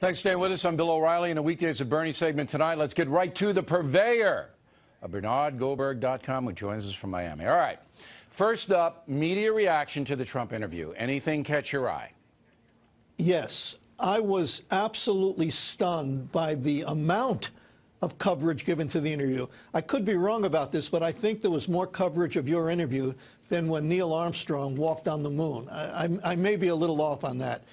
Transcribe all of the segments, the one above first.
Thanks for staying with us. I'm Bill O'Reilly in a Weekdays at Bernie segment tonight. Let's get right to the purveyor of BernardGoldberg.com, who joins us from Miami. All right. First up, media reaction to the Trump interview. Anything catch your eye? Yes. I was absolutely stunned by the amount of coverage given to the interview. I could be wrong about this, but I think there was more coverage of your interview than when Neil Armstrong walked on the moon. I may be a little off on that.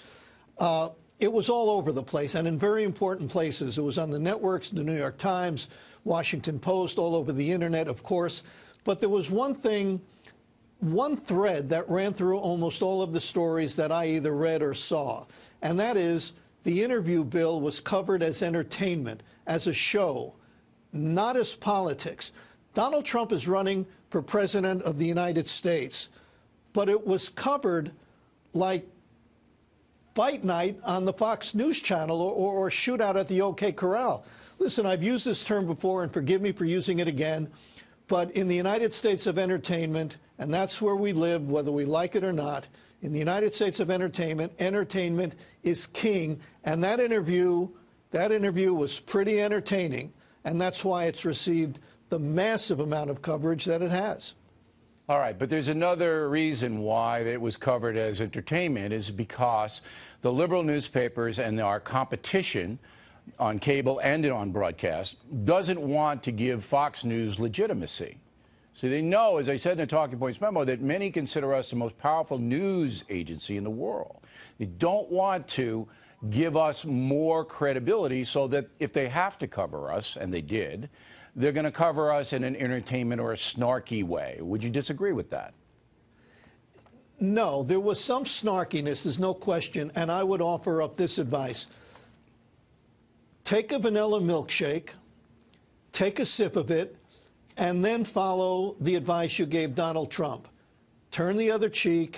It was all over the place and in very important places. It was on the networks, the New York Times, Washington Post, all over the internet, of course. But there was one thing, one thread that ran through almost all of the stories that I either read or saw, and that is the interview, Bill, was covered as entertainment, as a show, not as politics. Donald Trump is running for president of the United States, but it was covered like fight night on the Fox News channel or shootout at the OK Corral. Listen, I've used this term before, and forgive me for using it again, but in the United States of entertainment, and that's where we live, whether we like it or not, in the United States of entertainment, entertainment is king, and that interview was pretty entertaining, and that's why it's received the massive amount of coverage that it has. All right, but there's another reason why it was covered as entertainment is because the liberal newspapers and our competition on cable and on broadcast doesn't want to give Fox News legitimacy. So they know, as I said in the Talking Points memo, that many consider us the most powerful news agency in the world. They don't want to give us more credibility so that if they have to cover us, and they did, they're going to cover us in an entertainment or a snarky way. Would you disagree with that? No, there was some snarkiness, there's no question, and I would offer up this advice. Take a vanilla milkshake, take a sip of it, and then follow the advice you gave Donald Trump. Turn the other cheek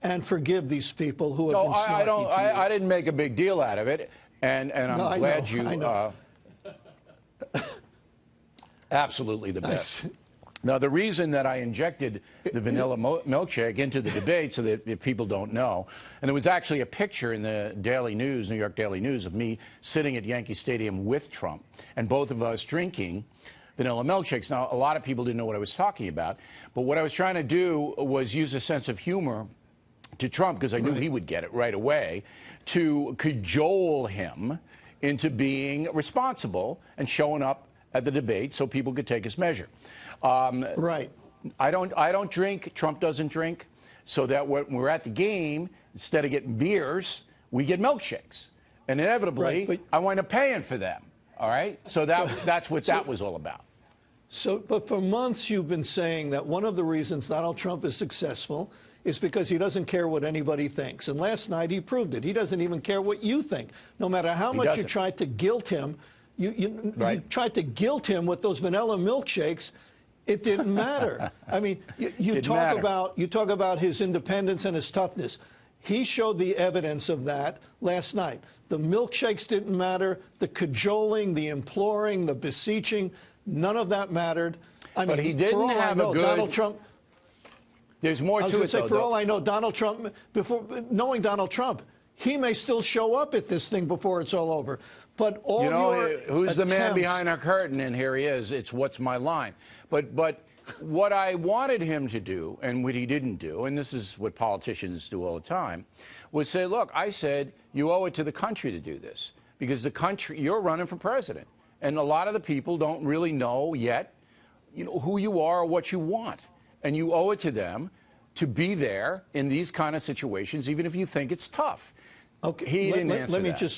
and forgive these people who have been snarky to you. I didn't make a big deal out of it, and I'm glad you... Absolutely the best. Now, the reason that I injected the vanilla milkshake into the debate, so that people don't know, and there was actually a picture in the Daily News, New York Daily News, of me sitting at Yankee Stadium with Trump, and both of us drinking vanilla milkshakes. Now, a lot of people didn't know what I was talking about, but what I was trying to do was use a sense of humor to Trump, because I knew he would get it right away, to cajole him into being responsible and showing up at the debate so people could take his measure. Right. I don't drink. Trump doesn't drink. So that when we're at the game, instead of getting beers, we get milkshakes. And inevitably, right, I wind up paying for them. All right? So that's what that was all about. So, but for months you've been saying that one of the reasons Donald Trump is successful is because he doesn't care what anybody thinks. And last night he proved it. He doesn't even care what you think. No matter how much you tried to guilt him, you tried to guilt him with those vanilla milkshakes. It didn't matter. I mean, you talk about his independence and his toughness. He showed the evidence of that last night. The milkshakes didn't matter. The cajoling, the imploring, the beseeching, none of that mattered. I mean, but he didn't have a good... Donald Trump... There's more to it, though. I was going to say, for all I know, Donald Trump, knowing Donald Trump, he may still show up at this thing before it's all over. But all who's the man behind our curtain? And here he is. It's what's my line. But what I wanted him to do, and what he didn't do, and this is what politicians do all the time, was say, look, I said, you owe it to the country to do this. Because the country, you're running for president. And a lot of the people don't really know yet, who you are or what you want. And you owe it to them to be there in these kind of situations, even if you think it's tough. Okay, he didn't answer that.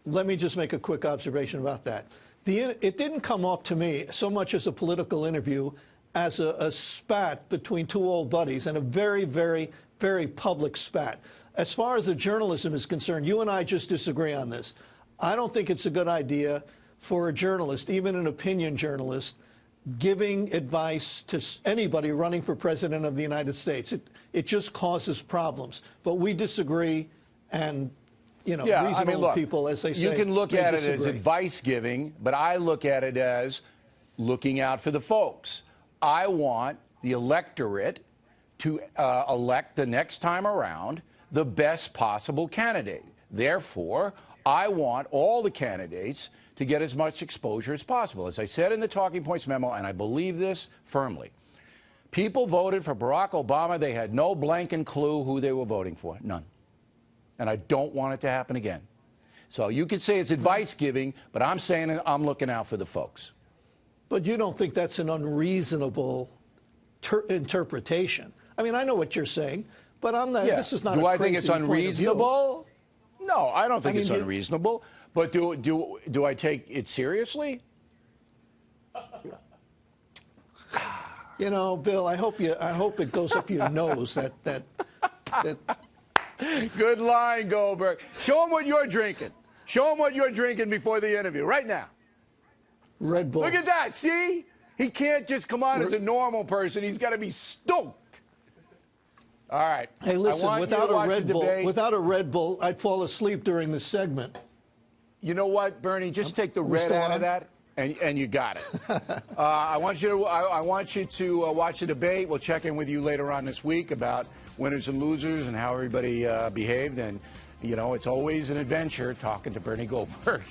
Let me just make a quick observation about that. It didn't come off to me so much as a political interview as a spat between two old buddies, and a very, very, very public spat. As far as the journalism is concerned, you and I just disagree on this. I don't think it's a good idea for a journalist, even an opinion journalist, giving advice to anybody running for president of the United States. It just causes problems. But we disagree, and reasonable people, as they say, you can look at it as advice giving, but I look at it as looking out for the folks. I want the electorate to elect the next time around the best possible candidate. Therefore, I want all the candidates to get as much exposure as possible. As I said in the Talking Points memo, and I believe this firmly, people voted for Barack Obama. They had no blanking clue who they were voting for. None. And I don't want it to happen again. So you could say it's advice giving, but I'm saying I'm looking out for the folks. But you don't think that's an unreasonable interpretation? I mean, I know what you're saying, but I'm not. Yeah. This is not. Do a I think it's unreasonable? No, I don't think it's unreasonable. But do I take it seriously? You know, Bill, I hope it goes up your nose that. Good line, Goldberg. Show him what you're drinking. Show him what you're drinking before the interview, right now. Red Bull. Look at that, see? He can't just come on as a normal person. He's got to be stoked. All right. Hey, listen, without a Red Bull, I'd fall asleep during this segment. You know what, Bernie? Just take the red out of that, and you got it. I want you to watch the debate. We'll check in with you later on this week about winners and losers and how everybody behaved. And, you know, it's always an adventure talking to Bernie Goldberg.